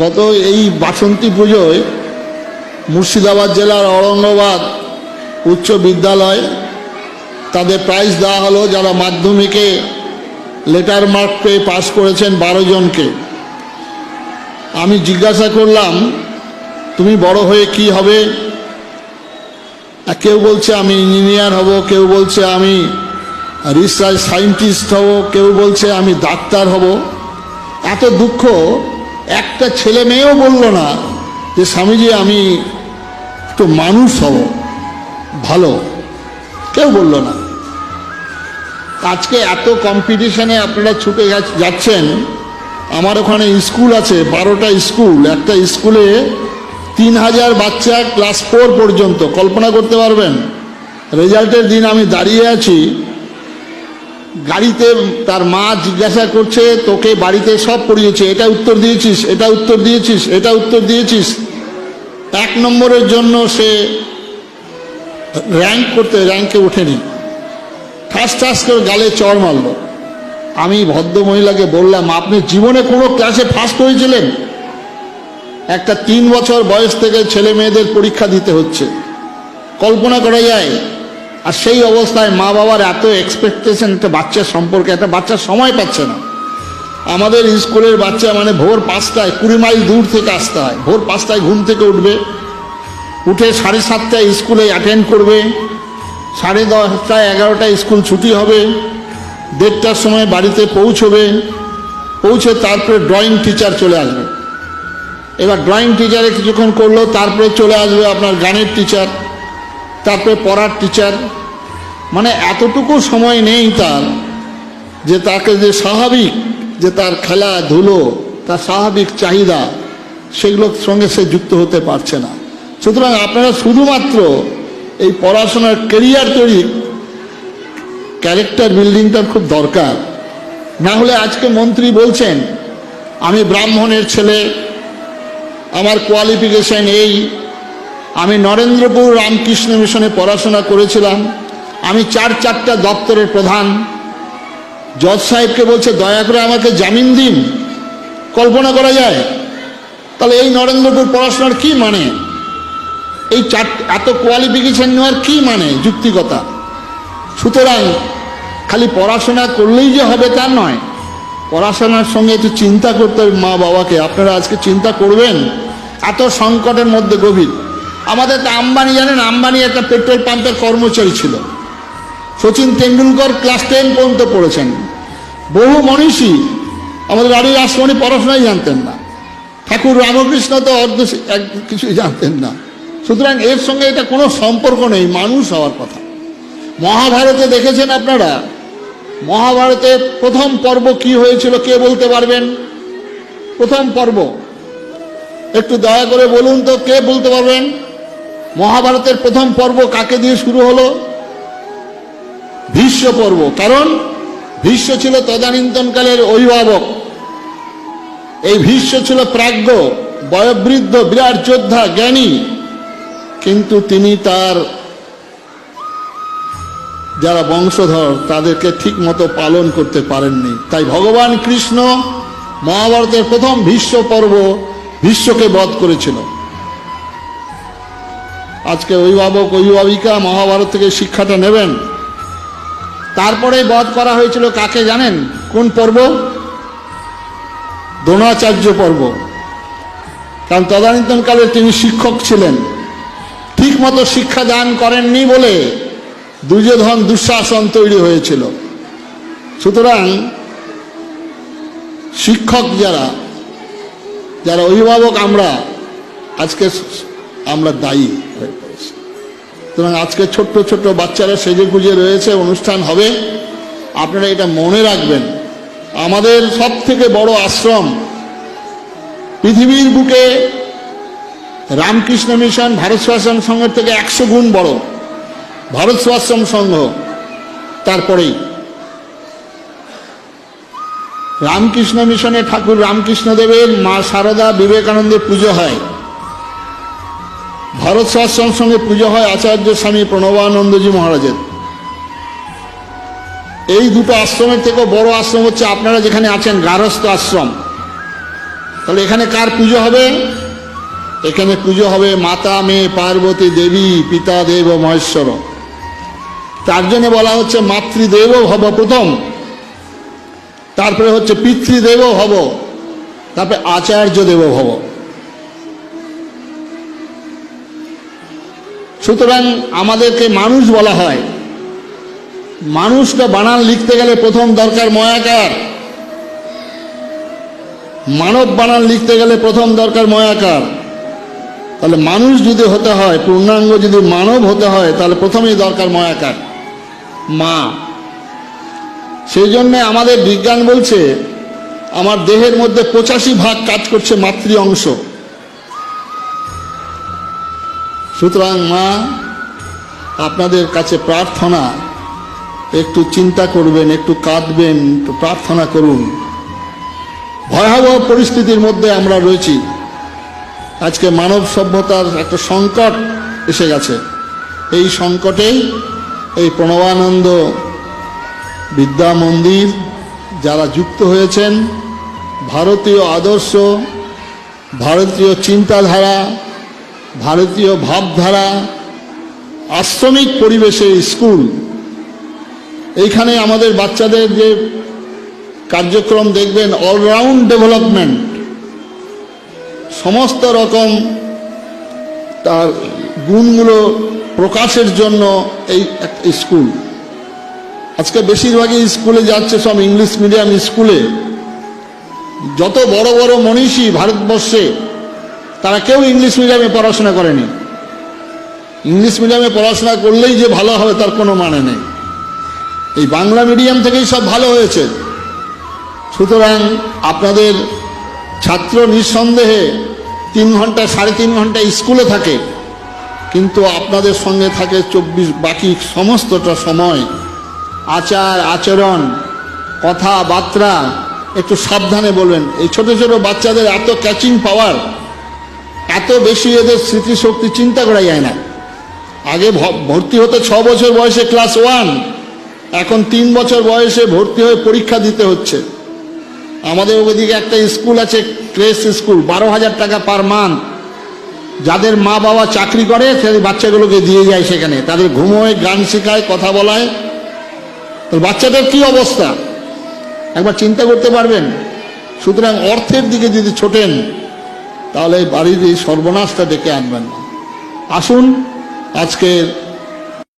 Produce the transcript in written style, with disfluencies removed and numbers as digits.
গত এই বাসন্তী পুজোয় মুর্শিদাবাদ জেলার औरंगाबाद উচ্চ বিদ্যালয় তাদের প্রাইজ দেওয়া হলো, যারা মাধ্যমিকে লেটার মার্ক পেয়ে পাস করেছেন 12 জনকে। আমি জিজ্ঞাসা করলাম, তুমি বড় হয়ে কি হবে? কেউ বলছে আমি ইঞ্জিনিয়ার হব, কেউ বলছে আমি রিসার্চ সায়েন্টিস্ট হব, কেউ বলছে আমি ডাক্তার হব। এত দুঃখ, একটা ছেলে মেয়েও বলল না যে স্বামীজি আমি একটু মানুষ হব, ভালো, কেউ বলল না। আজকে এত কম্পিটিশনে আপনারা ছুটে যাচ্ছেন। আমার ওখানে স্কুল আছে, 12টা স্কুল, একটা স্কুলে 3000 বাচ্চা ক্লাস 4 পর্যন্ত। কল্পনা করতে পারবেন? রেজাল্টের দিন আমি দাঁড়িয়ে আছি, গাড়িতে তার মা জিজ্ঞাসা করছে, তোকে বাড়িতে সব পড়িয়েছে, এটা উত্তর দিয়েছিস, এটা উত্তর দিয়েছিস, এটা উত্তর দিয়েছিস। 1 নম্বরের জন্য সে র্যাঙ্কে ওঠেনি, ঠাস করে গালে চড় মারল। আমি ভদ্র মহিলাকে বললাম, আপনি জীবনে কোনো ক্লাসে ফার্স্ট হয়েছিলেন? একটা 3 বছর বয়স থেকে ছেলে মেয়েদের পরীক্ষা দিতে হচ্ছে, কল্পনা করা যায়? আর সেই অবস্থায় মা বাবার এত এক্সপেকটেশন একটা বাচ্চার সম্পর্কে, একটা বাচ্চা সময় পাচ্ছে না। আমাদের স্কুলের বাচ্চা মানে ভোর 5টায় 20 মাইল দূর থেকে আসতে হয়, ভোর 5টায় ঘুম থেকে উঠবে, উঠে 7:30টায় স্কুলে অ্যাটেন্ড করবে, 10:30টায় 11টায় স্কুল ছুটি হবে, 1:30টার সময় বাড়িতে পৌঁছে তারপরে ড্রয়িং টিচার চলে আসবে। এবার ড্রয়িং টিচারে কিছুক্ষণ করলো, তারপরে চলে আসবে আপনার গানের টিচার, তারপরে পড়ার টিচার। মানে এতটুকু সময় নেই তার, যে তাকে যে স্বাভাবিক, যে তার খেলাধুলো, তার স্বাভাবিক চাহিদা, সেগুলোর সঙ্গে সে যুক্ত হতে পারছে না। সুতরাং আপনারা শুধুমাত্র এই পড়াশোনার কেরিয়ার তৈরি, ক্যারেক্টার বিল্ডিংটার খুব দরকার। না হলে আজকে মন্ত্রী বলছেন আমি ব্রাহ্মণের ছেলে, আমার কোয়ালিফিকেশন এই, আমি নরেন্দ্রপুর রামকৃষ্ণ মিশনে পড়াশোনা করেছিলাম, আমি 4টা দপ্তরের প্রধান। জজ সাহেবকে বলছে দয়া করে আমাকে জামিন দিন। কল্পনা করা যায়? তাহলে এই নরেন্দ্রপুর পড়াশোনার কি মানে? এই এত কোয়ালিফিকেশন নেওয়ার কি মানে, যুক্তিকতা? সুতরাং খালি পড়াশোনা করলেই যে হবে তা নয়, পড়াশোনার সঙ্গে একটু চিন্তা করতে হবে মা বাবাকে। আপনারা আজকে চিন্তা করবেন, এত সংকটের মধ্যে গভীর। আমাদের তো আম্বানি, জানেন, আম্বানি একটা পেট্রোল পাম্পের কর্মচারী ছিল। সচিন তেন্ডুলকর ক্লাস 10 পর্যন্ত পড়েছেন। বহু মনীষী আমাদের বাড়ির আশ্রমণী পড়াশোনাই জানতেন না। ঠাকুর রামকৃষ্ণ তো কিছুই জানতেন না। সুতরাং এর সঙ্গে এটা কোনো সম্পর্ক নেই, মানুষ হওয়ার কথা। মহাভারতে দেখেছেন আপনারা, মহাভারতের প্রথম পর্ব কি হয়েছিল কে বলতে পারবেন? প্রথম পর্ব একটু দয়া করে বলুন তো, কে বলতে পারবেন? মহাভারতের প্রথম পর্ব কাকে দিয়ে শুরু হলো? ভীষ্ম পর্ব। কারণ ভীষ্ম ছিল তদানীন্তনকালের অভিভাবক। এই ভীষ্ম ছিল প্রাজ্ঞ, বয়োবৃদ্ধ, বিরাট যোদ্ধা, জ্ঞানী, কিন্তু তিনি তার যারা বংশধর তাদেরকে ঠিক মতো পালন করতে পারেননি। তাই ভগবান কৃষ্ণ মহাভারতের প্রথম ভীষ্ম পর্ব ভীষ্মকে বধ করেছিল। আজকে অভিভাবক অভিভাবিকা মহাভারত থেকে শিক্ষাটা নেবেন। তারপরে বধ করা হয়েছিল কাকে জানেন? কোন পর্ব? দ্রোণাচার্য পর্ব। কারণ তদানীন্তনকালে তিনি শিক্ষক ছিলেন, ঠিক মতো শিক্ষা দান করেননি বলে দুর্যোধন দুঃশাসন তৈরি হয়েছিল। সুতরাং শিক্ষক যারা অভিভাবক, আজকে আমরা দায়ী হয়ে পড়েছি। সুতরাং আজকে ছোট্ট ছোট্ট বাচ্চারা সেজে গুজে রয়েছে, অনুষ্ঠান হবে। আপনারা এটা মনে রাখবেন, আমাদের সব থেকে বড় আশ্রম পৃথিবীর বুকে রামকৃষ্ণ মিশন ভারত সেবাশ্রম সংঘের থেকে 100 গুণ বড়। ভারত সেবাশ্রম সংঘ, তারপরেই রামকৃষ্ণ মিশনে ঠাকুর রামকৃষ্ণদেবের, মা সারদা, বিবেকানন্দের পুজো হয়। ভারত সেবাশ্রম সঙ্গে পুজো হয় আচার্য স্বামী প্রণবানন্দজি মহারাজের। এই দুটো আশ্রমের থেকেও বড় আশ্রম হচ্ছে আপনারা যেখানে আছেন, গারস্থ আশ্রম। তাহলে এখানে কার পুজো হবে? এখানে পুজো হবে মাতা মেয়ে পার্বতী দেবী পিতা দেব মহেশ্বর। তার জন্য বলা হচ্ছে মাতৃদেব ভব প্রথম, তারপরে হচ্ছে পিতৃদেব ভব, তারপরে আচার্য দেব ভব। সুতরাং আমাদেরকে মানুষ বলা হয়। মানুষটা বানান লিখতে গেলে প্রথম দরকার ময়াকার। মানব বানান লিখতে গেলে প্রথম দরকার ময়াকার। তাহলে মানুষ যদি হতে হয়, পূর্ণাঙ্গ যদি মানব হতে হয়, তাহলে প্রথমেই দরকার ময়াকার, মা। সেই জন্যে আমাদের বিজ্ঞান বলছে আমার দেহের মধ্যে 85 কাজ করছে মাতৃ অংশ। সুতরাং মা, আপনাদের কাছে প্রার্থনা, একটু চিন্তা করবেন, একটু কাঁদবেন, একটু প্রার্থনা করুন। ভয়াবহ পরিস্থিতির মধ্যে আমরা রয়েছি। আজকে মানব সভ্যতার একটা সংকট এসে গেছে। এই সংকটেই এই প্রণবানন্দ বিদ্যা মন্দির যারা যুক্ত হয়েছেন, ভারতীয় আদর্শ, ভারতীয় চিন্তাধারা, ভারতীয় ভাবধারা, আশ্রমিক পরিবেশে স্কুল, এইখানে আমাদের বাচ্চাদের যে কার্যক্রম দেখবেন, অলরাউন্ড ডেভেলপমেন্ট, সমস্ত রকম তার গুণগুলো প্রকাশের জন্য এই স্কুল। আজকে বেশিরভাগই স্কুলে যাচ্ছে সব ইংলিশ মিডিয়াম স্কুলে। যত বড় বড় মনীষী ভারতবর্ষে, তারা কেউ ইংলিশ মিডিয়ামে পড়াশোনা করেনি। ইংলিশ মিডিয়ামে পড়াশোনা করলেই যে ভালো হবে তার কোনো মানে নেই। এই বাংলা মিডিয়াম থেকেই সব ভালো হয়েছে। সুতরাং আপনাদের ছাত্র নিঃসন্দেহে 3 ঘন্টা 3.5 ঘন্টা স্কুলে থাকে, কিন্তু আপনাদের সঙ্গে থাকে 24, বাকি সমস্তটা সময় আচার আচরণ, কথাবার্তা একটু সাবধানে বলবেন। এই ছোট ছোট বাচ্চাদের এত ক্যাচিং পাওয়ার, এত বেশি এদের স্মৃতিশক্তি চিন্তা করা যায় না। আগে ভর্তি হতে 6 বছর বয়সে ক্লাস 1, এখন 3 বছর বয়সে ভর্তি হয়ে পরীক্ষা দিতে হচ্ছে। আমাদের ওদিকে একটা স্কুল আছে, ক্রেস স্কুল, 12,000 টাকা পার মান্থ। যাদের মা বাবা চাকরি করে সেই বাচ্চাগুলোকে দিয়ে যায় সেখানে, তাদের ঘুমোয়, গান শেখায়, কথা বলায়। বাচ্চাদের কি অবস্থা একবার চিন্তা করতে পারবেন? সুতরাং অর্থের দিকে যদি ছোটেন, তাহলে বাড়ির এই সর্বনাশটা ডেকে আনবেন না। আসুন আজকের